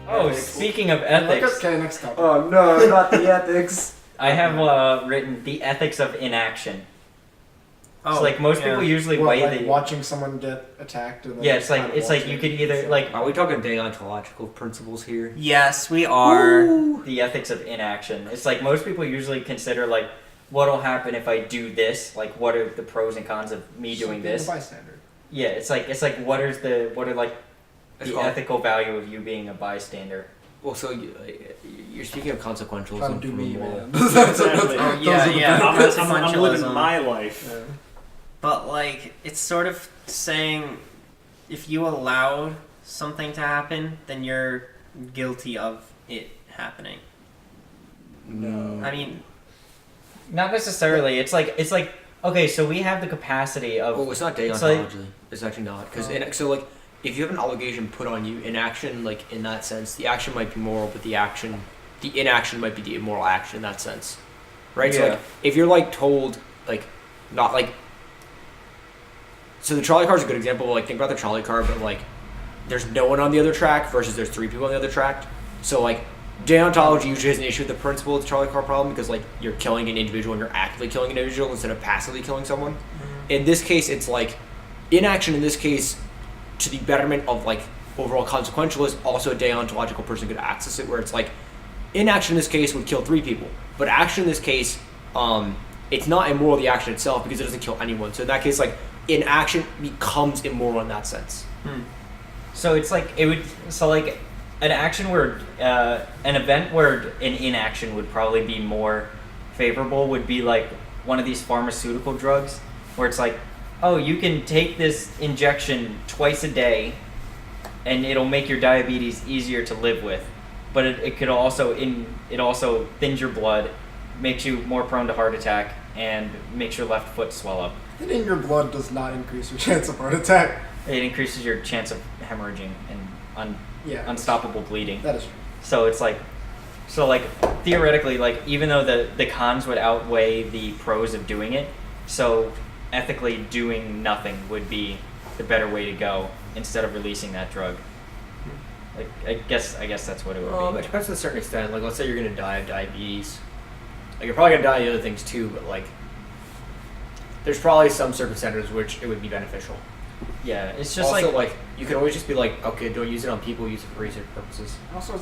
Oh, speaking of ethics. Okay, next topic. Oh no, not the ethics. I have written the ethics of inaction. Oh, So like most people usually What, weigh like the watching someone get attacked. And then yeah. It's kind of like watching you could it. either like Are we talking deontological principles here? Yes, we are. the ethics of inaction. It's like most people usually consider like what'll happen if I do this. Like what are the pros and cons of me doing Being a this? bystander. Yeah, it's like what are like It's the called- ethical value of you being a bystander? Well, so you're speaking of consequentialism. Trying to do from me, a moral- man. Exactly. Oh, yeah. I'm living Consequentialism. my life. Yeah. But like, it's sort of saying if you allowed something to happen, then you're guilty of it happening. No. I mean, Not necessarily. It's like okay, so we have the capacity of Oh, it's not It's deontology. It's actually not because so like if you have an obligation put on you, inaction like in that sense, the action might be moral, but the inaction might be the immoral action in that sense, right? So Yeah. like if you're like told like not like so the trolley car is a good example. Like think about the trolley car, but like there's no one on the other track versus there's 3 people on the other track. So like deontology usually has an issue with the principle of the trolley car problem because like you're killing an individual and you're actively killing an individual instead of passively killing someone. In this case, it's like inaction in this case to the betterment of like overall consequentialist, also a deontological person could access it where it's like inaction in this case would kill 3 people, but action in this case it's not immoral the action itself because it doesn't kill anyone. So in that case like inaction becomes immoral in that sense. so it's like it would so like an action where an event where an inaction would probably be more favorable would be like one of these pharmaceutical drugs where it's like, oh, you can take this injection twice a day and it'll make your diabetes easier to live with, but it could also it also thins your blood, makes you more prone to heart attack, and makes your left foot swell up. Thinning your blood does not increase your chance of heart attack. It increases your chance of hemorrhaging and Yeah. unstoppable bleeding. That is true. So it's like, theoretically, like even though the cons would outweigh the pros of doing it, so ethically doing nothing would be the better way to go instead of releasing that drug. Like I guess that's what it would It be. depends to a certain extent. Like let's say you're gonna die of diabetes. Like you're probably gonna die of other things too, but like there's probably some circumstances which it would be beneficial. Yeah, it's just Also, like you can always just be like, okay, don't use it on people, use it for research purposes. Also,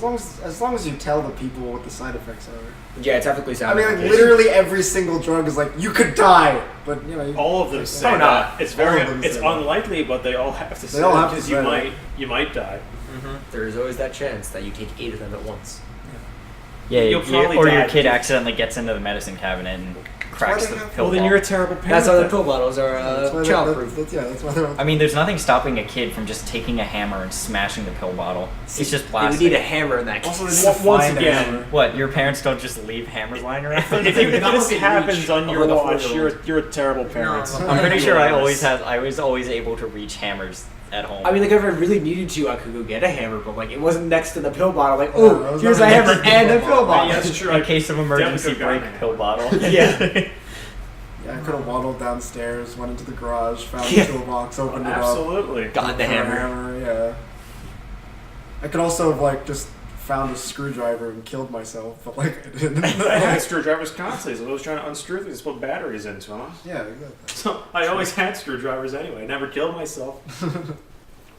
as long as you tell the people what the side effects are. Yeah, it's ethically I sound. mean, like literally every single drug is like you could die, but you know. All of them say No, that. It's very. All of them It's say that. unlikely, but they all have to say all it have to because say that. you might die. There's always that chance that you take 8 of them at once. You'll probably or die your kid because- accidentally gets into the medicine cabinet and cracks they the have- pill Well, then bottle. you're a terrible parent. That's how the then. pill bottles are That's why childproof. that's why they're. I mean, there's nothing stopping a kid from just taking a hammer and smashing the pill bottle. It's just They would plastic. need a hammer in that case. Also, they need to Once find a again- hammer. What? Your parents don't just leave hammers lying around? If this within happens reach on of your like a watch, 4-year-old. you're a terrible parent. No, I'm pretty sure I Yes. was always able to reach hammers at home. I mean, like if I really needed to, I could go get a hammer, but like it wasn't next to the pill bottle. Like, Yeah, oh, it was here's a never next hammer to the and a pill pill bottle. bottle. Yeah, that's true. in case of emergency Definitely break could've pill bottle. Yeah. Yeah, I could have waddled downstairs, went into the garage, found Yeah. the toolbox, opened it up. Absolutely. Got the found a hammer. Yeah. I could also have like just found a screwdriver and killed myself, but like I didn't. I had screwdrivers constantly, so I was trying to unscrew things, put batteries into them. Yeah, exactly. So I always had screwdrivers anyway. I never killed myself.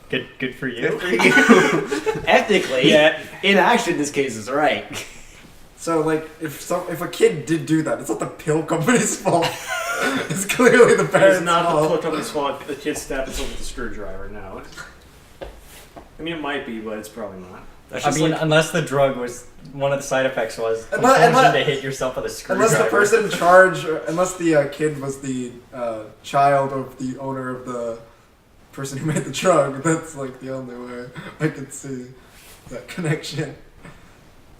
Good for you. Ethically, Yeah. inaction in this case is right. So like, if a kid did do that, it's not the pill company's fault. It's clearly the It's parents' not the fault. pill company's fault. The kid stabbed himself with a screwdriver. No. I mean, it might be, but it's probably not. That's I just mean, like, unless the drug was one of the side effects was Unless- compulsion unless- to hit yourself with a screwdriver. Unless the person in charge, unless the kid was the child of the owner of the person who made the drug, that's like the only way I could see that connection.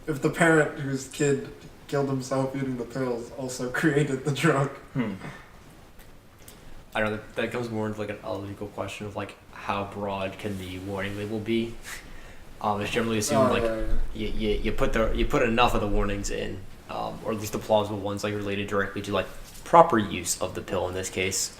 If the parent whose kid killed himself eating the pills also created the drug. I don't know. That comes more into like an ethical question of like how broad can the warning label be? It's generally assumed like right. you put enough of the warnings in, or at least the plausible ones like related directly to like proper use of the pill in this case.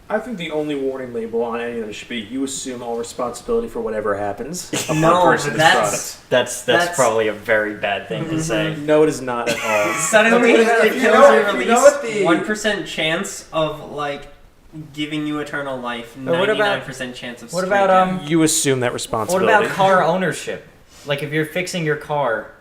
I think the only warning label on any of them should be: you assume all responsibility for whatever happens upon No, purchasing this product. That's probably a very bad thing to say. No, it is not at all. Suddenly, No, but it you kills know- your you know what release. the- 1% chance of like giving you eternal life. But what about- 99% chance of. what straight about, death. You assume that What responsibility. about car ownership? Like if you're fixing your car,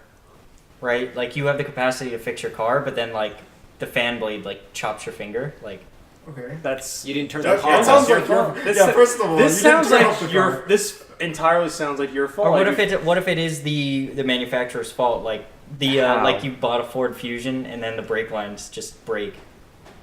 right? Like you have the capacity to fix your car, but then like the fan blade like chops your finger. Like Okay. That's You didn't turn That, the car that off. sounds you're- like you're- your. this- Yeah, first of all, this you didn't sounds turn off like the your. car. This entirely sounds like your fault. or what Like, if it is the manufacturer's fault? Like the How? like you bought a Ford Fusion and then the brake lines just break.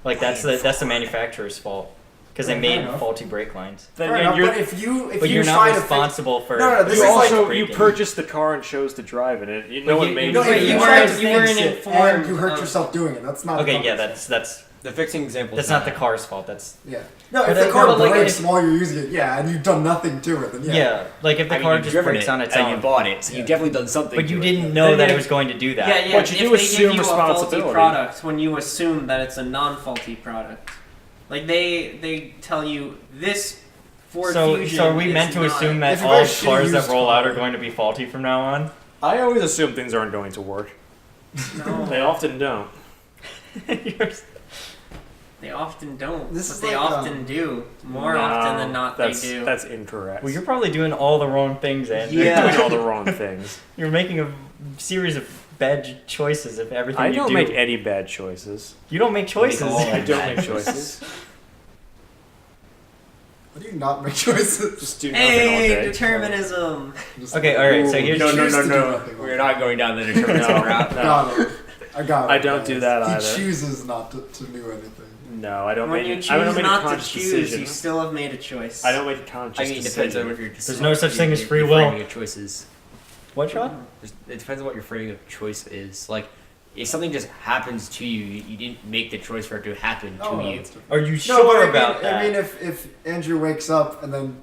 Like that's the manufafturer's fault because they Fair made enough. faulty brake lines. then Fair enough, you're, but if you But you you're try not to fix, responsible for. No, this you is like- also breaking. you purchased the car and chose to drive in it. You know But what you- made no, But if you you weren't- try to you weren't fix it informed and you hurt of- yourself doing it. That's not. Okay, the yeah, company's that's The fixing example. that's not the car's fault. That's Yeah. No, But if the it- car but, like, breaks if- while you're using it, yeah, and you've done nothing to it, then yeah. yeah. Like if the car you've just driven breaks it on its and own, you bought it, so Yeah. you've definitely done something. but you to it. didn't know Then that you- it was going to do that. Yeah, yeah. But you do if they assume give you a faulty responsibility. product when you assume that it's a non-faulty product, like they tell you this Ford Fusion. So are we is meant to not- assume that If you buy a all shitty cars that used roll out car- are going to be faulty from now on? I always assume things aren't going to work. No, They often don't. they often don't. This but is they like, often do. More No, often than not, they that's, do. That's incorrect. Well, you're probably doing all the wrong things, Andrew. You're doing all the wrong things. You're making a series of bad choices if everything I you don't do. make any bad choices. You don't make choices. all I don't make choices. How do you not make choices? Just do nothing all day. Hey, determinism. Just- Okay, all right. So here's No, no, choose no, to do no. nothing all We're day. not going down the determinism No. route. Got it. I got it. I don't guys. do that he either. chooses not to do anything. No, I don't When make you it. choose I don't make a not to conscious choose, decision. you still have made a choice. I don't make a conscious I mean, it decision. depends on what you're. There's no such thing as your- free your will. framing of choices. what, Sean? It depends on what your framing of choice is. Like, if something just happens to you, you didn't make the choice for it to happen to you. that's different. Are you No, sure but I mean, about that? I mean, if Andrew wakes up and then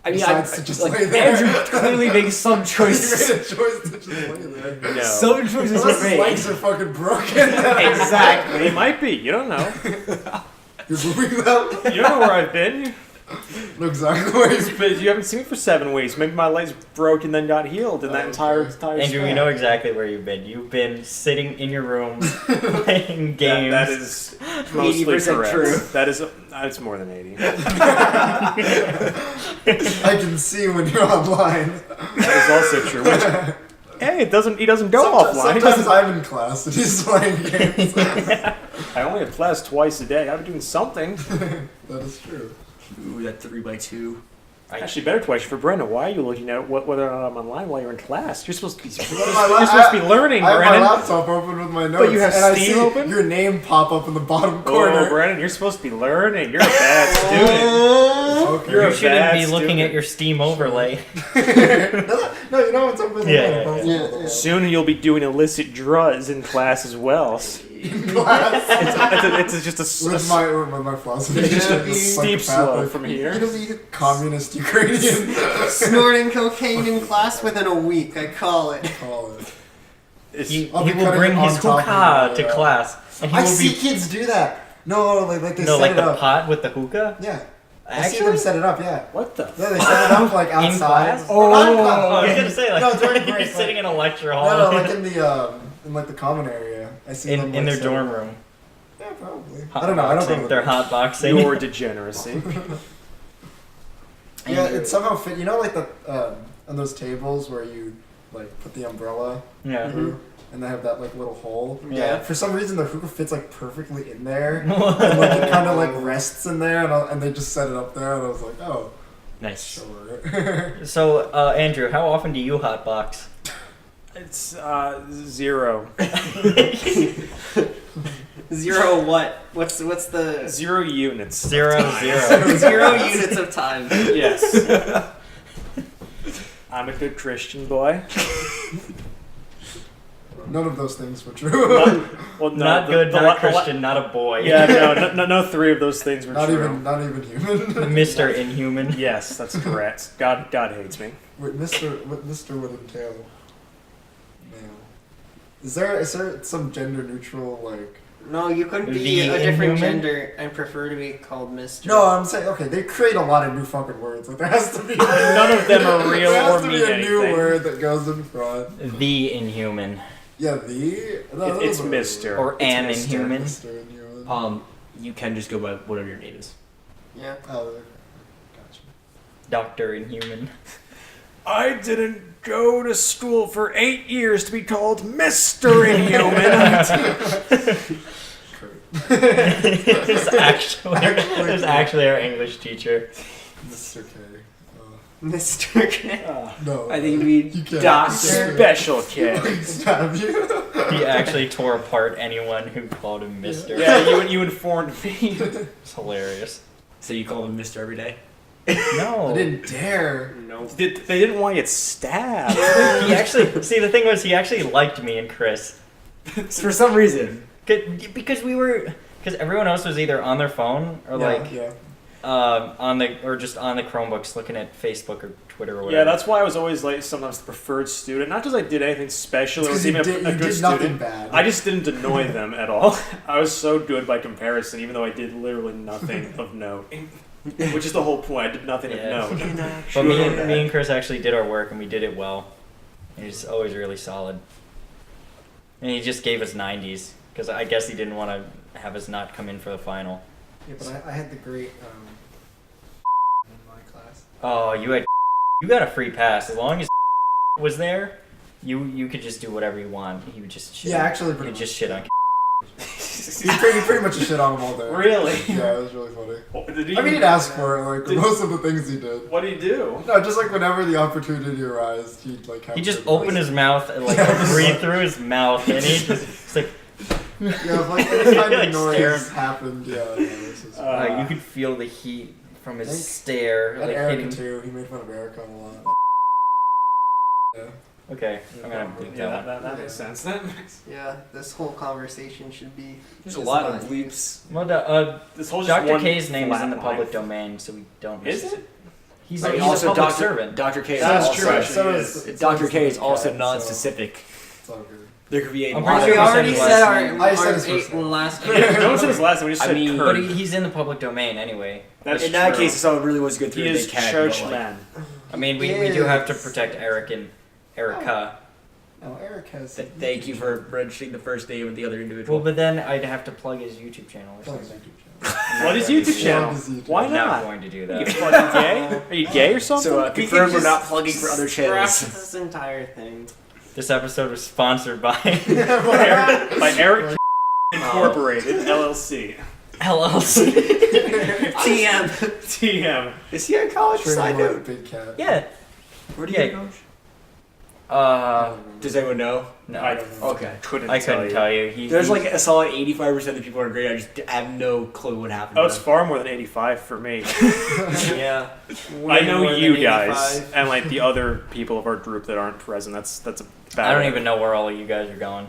I mean, decides to just like, lay there, Andrew clearly makes some he choices. made a choice to just lay there. No. Some choices Unless were his made. legs are fucking broken. Exactly. It might be. You don't know. You're moving them. You don't know where I've been. Know exactly where he's But you haven't seen me for 7 weeks. Maybe my legs broke and then got healed in that Oh, entire okay. Andrew, we span. know exactly where you've been. You've been sitting in your room playing games. That is mostly 80% correct. true. That is. It's more than 80. I can see when you're online. That is also true. Which, hey, it doesn't. He doesn't go offline. He Sometimes doesn't- I'm in class and he's playing games. I only have class twice a day. I'm doing something. That is true. Ooh, that 3x2. Actually, better question for Brenda. Why are you looking at whether or not I'm online while you're in class? You're supposed to be. You're my supposed to be learning, I have my Brennan. laptop open with my notes, you have and I Steam see open? your name pop up in the bottom Oh, corner. Brennan, you're supposed to be learning. You're a bad student. Okay. You're You a shouldn't bad be looking student. at your Steam overlay. No, you know what's up with Yeah, the yeah, yeah. Soon you'll be doing illicit drugs in class as well. In class. It's just a With my philosophy. It's just a It's steep slope psychopathic. from here. You're gonna be communist Ukrainian. Snorting cocaine in class within a week, I call it. Call it. It's, He I'll be will cutting bring on his top of hookah the, to class, and he I will see be kids do that. No, like they no set like it the up. pot with the hookah. Yeah. I see them Actually, set it up. Yeah. what the? Yeah, they set it up like In outside. class? Oh, not in Oh, class. I was gonna say like No, during you're break, sitting like- in a lecture hall No, like in like the common area. I see them in like, their set dorm it up. room. Yeah, probably. I don't know. I don't know. They're hot boxing. Your degeneracy. Yeah, it somehow fit. You know, like the on those tables where you like put the umbrella Yeah. through, and they have that like little hole. Yeah. For some reason, the hookah fits like perfectly in there, and like it kind of like rests in there, and they just set it up there, and I was like, oh, Nice. sure. So, Andrew, how often do you hotbox? It's 0. Zero what? What's the 0 units. 0, 0. 0 units of time? Yes. I'm a good Christian boy. None of those things were true. Well, no, Not the- good, the not la- Christian, not a boy. Yeah, no, 3 of those things were not true. even human. Mr. Inhuman. Yes, that's correct. God hates me. Wait, what Mr. would entail male. Is there some gender neutral like No, you couldn't be The a different Inhuman? gender and prefer to be called Mister. No, I'm saying okay. They create a lot of new fucking words. Like there has to be. None of them are real There has or to be mean a new anything. word that goes in front. The Inhuman. Yeah, the. No, It's those are- Mister. Or an It's Mr. Inhuman. Mr. Inhuman. You can just go by whatever your name is. Yeah. Oh, okay. Gotcha. Dr. Inhuman. I didn't go to school for 8 years to be called Mr. Inhuman. It was actually our English teacher. Mr. K. Mr. K. No. I think we You can't. Doctor. Special kid. Stab you. He actually tore apart anyone who called him Mister. Yeah, you informed me. It's hilarious. So you call him Mister every day? No. I didn't dare. No. They didn't want you stabbed. He actually, see, the thing was, he actually liked me and Chris. For some reason. Because everyone else was either on their phone or Yeah. just on the Chromebooks looking at Facebook or Twitter or whatever. Yeah, that's why I was always like sometimes the preferred student. Not because I did anything special or Because was you even did, a you good did nothing student. bad. I just didn't annoy them at all. I was so good by comparison, even though I did literally nothing of note. Which is the whole point. I did nothing Yeah. of note. But me and Chris actually did our work and we did it well. He's always really solid. And he just gave us 90s because I guess he didn't want to have us not come in for the final. Yeah, but I had the great in my class. Oh, you got a free pass as long as was there. You could just do whatever you want. He would just shit. Yeah, actually, he pretty would much. just shit on. He pretty much a shit on him all day. Really? Yeah, it was really funny. Did he, I mean, he'd ask for it, like Did- most of the things he did. what did he do? No, just like whenever the opportunity arose, he'd like have He just to- opened his mouth and like Yeah. breathed through his mouth, and he just it's like Yeah, if, like any kind Like of noise staring. happened, yeah. This is you could feel the heat from his Thank- stare, and like Erica hitting. too. He made fun of Erica a lot. Yeah. Okay, I'm gonna bleep that one. that makes sense. That makes Yeah, this whole conversation should be. There's a is lot not of bleeps. Well, this whole just Dr. one K's name is in the flat public line. domain, so we don't. Is it? He's, But he's also a public Dr. servant. Dr. K is That's also, true, actually, is- Dr. K is the also cat, non-specific. So it's all good. There could be a I'm lot pretty of sure we said already his said last our, name. I said our his first name. last Yeah, no one said his last name. We just I said mean- Kurt. But he's in the public domain anyway. That's in that true. case, if someone really wants to go through he it, is they can. churchman. I mean, we do have to Yes. protect Eric and Erica. No, Eric has. But thank you for registering the first name of the other individual. Well, but then I'd have to plug his YouTube channel or Plug his something. YouTube channel. I'm not What is going to YouTube do channel? Plug his YouTube Why I'm not? not going to do You that. fucking gay? Are you gay or something? So, We can confirm we're just not plugging for other Scrap channels. this entire thing. This episode was sponsored by By Eric Incorporated LLC. LLC. TM. TM. Is he on college? Training Side like a note. big cat. Yeah. Where do Yeah. you go? Does Does anyone know? no, I Okay. couldn't I tell couldn't you. tell you. He, There's he- like a solid 85% of the people in our grade. I just have no clue what happened. Oh, to it's them. far more than 85 for me. Yeah. I know Way more you than guys 85. and like the other people of our group that aren't present. That's a bad. I don't one. even know where all of you guys are going.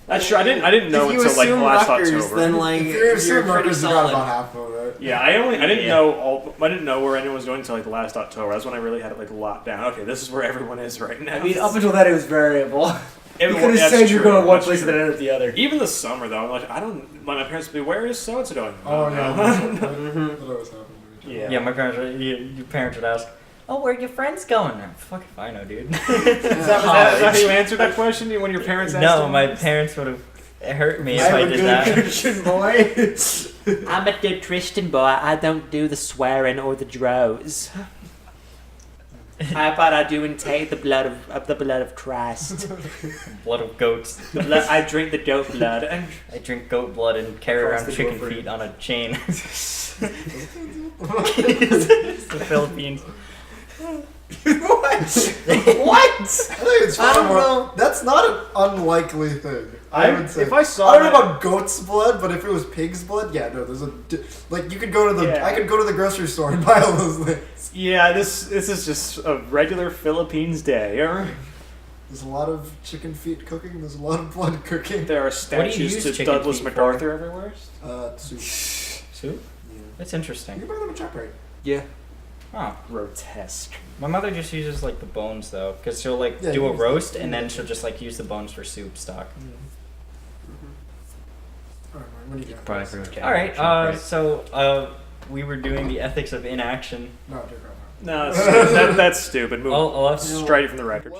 That's true. I didn't know if you until like assume last Rutgers, October. then like If you're you're assuming pretty Rutgers, you got solid. about half of it. Yeah, I didn't Yeah. know I didn't know where anyone was going until like last October. That's when I really had it like locked down. Okay, this is where everyone is right now. I mean, up until that, it was variable. You Everyone- could have that's said you're true, going one that's place and true. then ended up the other. Even the summer though, I'm like I don't. Like my parents would be, where is so and so going? Oh I yeah, don't that know. that always happened to me. Yeah. Yeah, my parents. Your parents would ask, "Oh, where are your friends going?" Fuck if I know, dude. Is that how you answered that question when your parents asked No, you? my parents would have hurt me if I'm I a did good that. Christian boy. I'm a good Christian boy. I don't do the swearing or the drows. But I do intake the blood of the blood of Christ. Blood of goats. The blood, I drink the dope blood. I drink goat blood and carry Across around the chicken board. feet on a chain. It's the Philippines. What? I think it's I far don't more. know. That's not an unlikely thing. I would say. if I saw I don't know that- about goat's blood, but if it was pig's blood, yeah, no, there's like you could go to the Yeah. I could go to the grocery store and buy all those things. Yeah, this is just a regular Philippines day. There's a lot of chicken feet cooking. There's a lot of blood cooking. There are do you statues use to chicken Douglas feet for? MacArthur everywhere. Soup. Soup? Yeah. That's You interesting. can buy them at ShopRite. Yeah. Oh. Grotesque. My mother just uses like the bones though, because she'll like Yeah, do you a use roast the- and then she'll just like use the bones for soup stock. Alright, what do you got? Probably agree with Jack. All right. Right. So we were doing the ethics of inaction. No, take off. No, that's stupid. Move I'll have to straight from the record.